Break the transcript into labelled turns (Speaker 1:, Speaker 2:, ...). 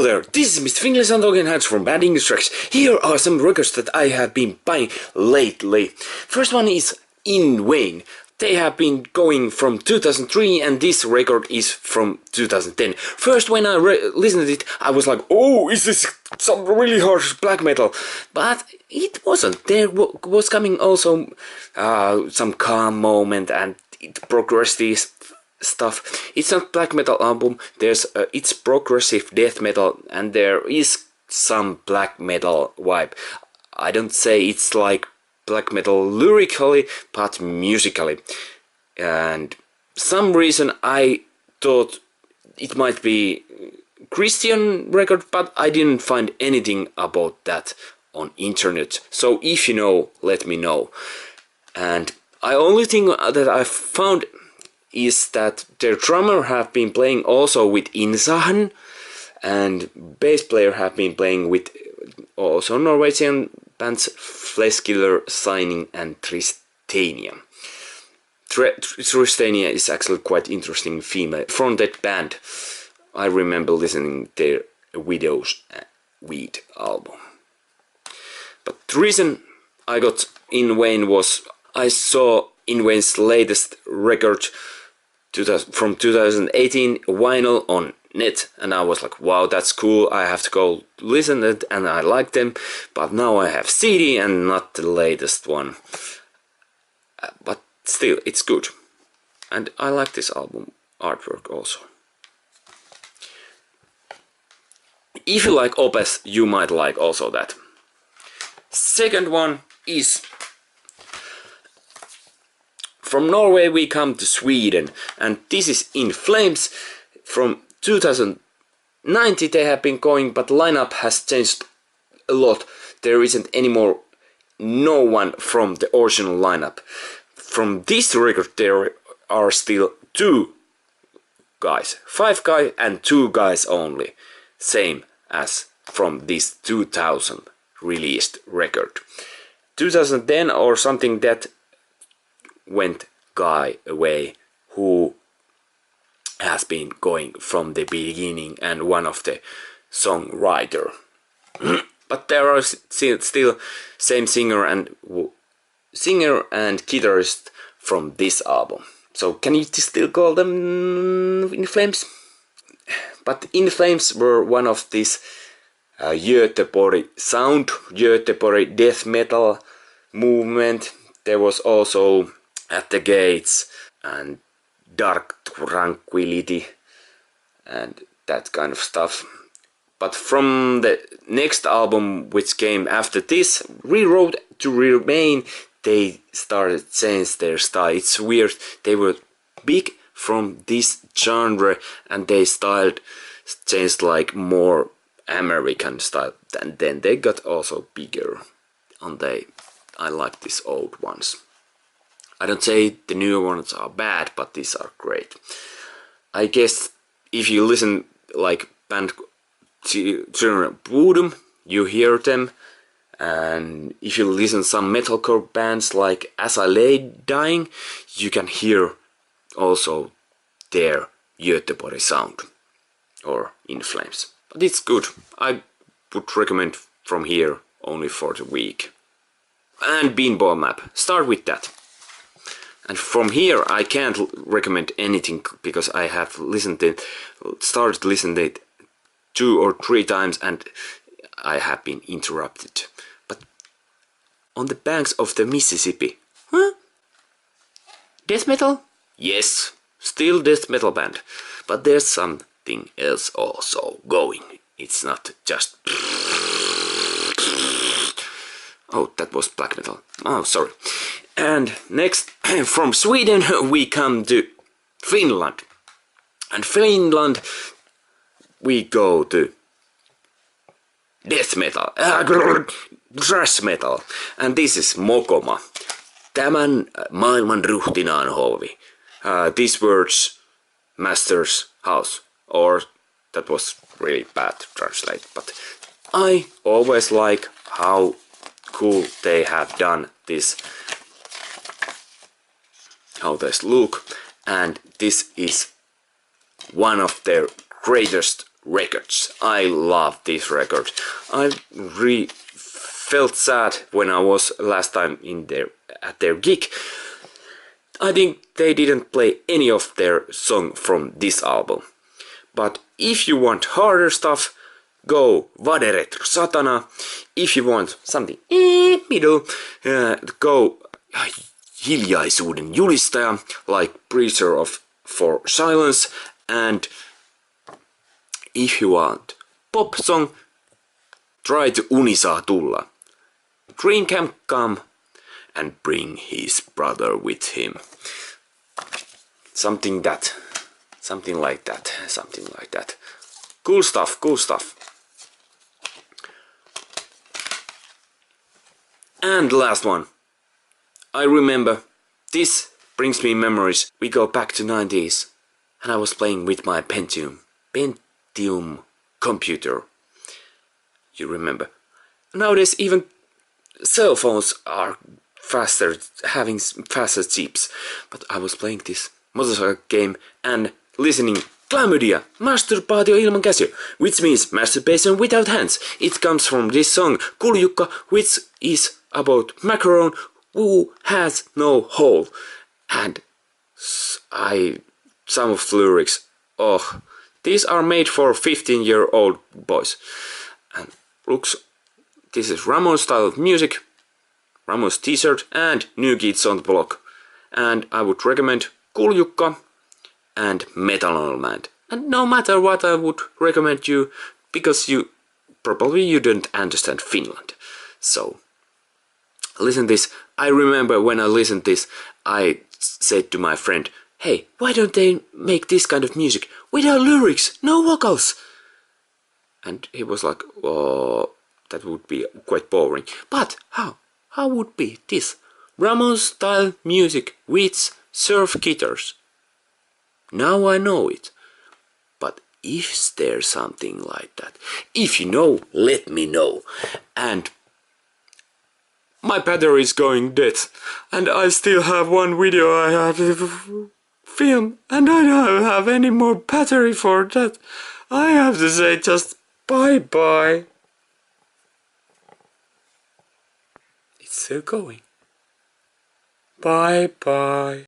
Speaker 1: Hello there, this is Mr. Fingley Sandogenhans from Bad English Tracks. Here are some records that I have been buying lately. First one is In Vain. They have been going from 2003 and this record is from 2010. First when I listened to it, I was like, oh, is this some really harsh black metal? But it wasn't. There was coming also some calm moment and it progressive stuff. It's not black metal album. It's progressive death metal, and there is some black metal vibe. I don't say it's like black metal lyrically, but musically. And some reason I thought it might be Christian record, but I didn't find anything about that on internet. So if you know, let me know. And I only thing that I found is that their drummer have been playing also with Insahen, and bass player have been playing with also Norwegian bands Fleskiller, Signing and Tristania. Tristania is actually quite interesting female fronted band. I remember listening their Widow's Weed album. But the reason I got In Vain was I saw In Vain's latest record from 2018 vinyl on net, and I was like, wow, that's cool, I have to go listen to it, and I like them, but now I have CD and not the latest one. But still, it's good, and I like this album artwork also. If you like Opeth, you might like also that. Second one is from Norway we come to Sweden, and this is In Flames. From 2019 they have been going, but lineup has changed a lot. There isn't anymore no one from the original lineup. From this record there are still 2 guys, 5 guys and 2 guys only, same as from this 2000 released record. 2010 or something, that went guy away who has been going from the beginning and one of the songwriter. But there are still same singer and guitarist from this album. So can you still call them In Flames? But In Flames were one of this Göteborg sound, Göteborg death metal movement. There was also At the Gates and Dark Tranquility and that kind of stuff. But from the next album, which came after this, Reroad to Remain, they started change their style. It's weird, they were big from this genre and they styled changed like more American style, and then they got also bigger. And I like these old ones. I don't say the new ones are bad, but these are great. I guess if you listen like band Children of Bodom, you hear them, and if you listen some metalcore bands like As I Lay Dying, you can hear also their Göteborg sound or In Flames. But it's good. I would recommend from here only for the week. And Beanball Map, start with that. And from here I can't recommend anything because I have started listening to it 2 or 3 times and I have been interrupted. But On the Banks of the Mississippi. Huh? Death metal? Yes, still death metal band. But there's something else also going. It's not just... Oh, that was black metal. Oh, sorry. And next, from Sweden, we come to Finland. And Finland, we go to death metal, thrash metal. And this is Mokoma, tämän maailman ruhtinaan hovi. These words, Master's House, or that was really bad translate, but I always like how cool they have done this, how this look, and this is one of their greatest Records. I love this record. I really felt sad when I was last time at their gig. I think they didn't play any of their song from this album. But if you want harder stuff, go Vade Retro Satana. If you want something middle, go Hiljaisuuden Julistaja, like Preacher for Silence. And if you want pop song, try to Uni saa tulla. Dream can come and bring his brother with him. Something like that. Cool stuff. And last one. I remember, this brings me memories. We go back to 90s and I was playing with my Pentium computer. You remember? Nowadays even cell phones are faster, having faster chips. But I was playing this motorcycle game and listening Chlamydia, masturbaatio ilman käsiä, which means masturbation without hands. It comes from this song Kuljukka, which is about macaron who has no hole. And some of the lyrics, these are made for 15-year-old boys. And looks, this is Ramones style of music, Ramones t-shirt and New Kids on the Block. And I would recommend Kuljukka and Methanol Man. And no matter what I would recommend you, because you don't understand Finland. So listen this. I remember when I listened this, I said to my friend, hey, why don't they make this kind of music without lyrics, no vocals? And he was like, oh, that would be quite boring. But how would be this? Ramones style music with surf guitars. Now I know it. But is there something like that? If you know, let me know. And my battery is going dead. And I still have one video I have to film. And I don't have any more battery for that. I have to say just bye-bye. It's still going. Bye-bye.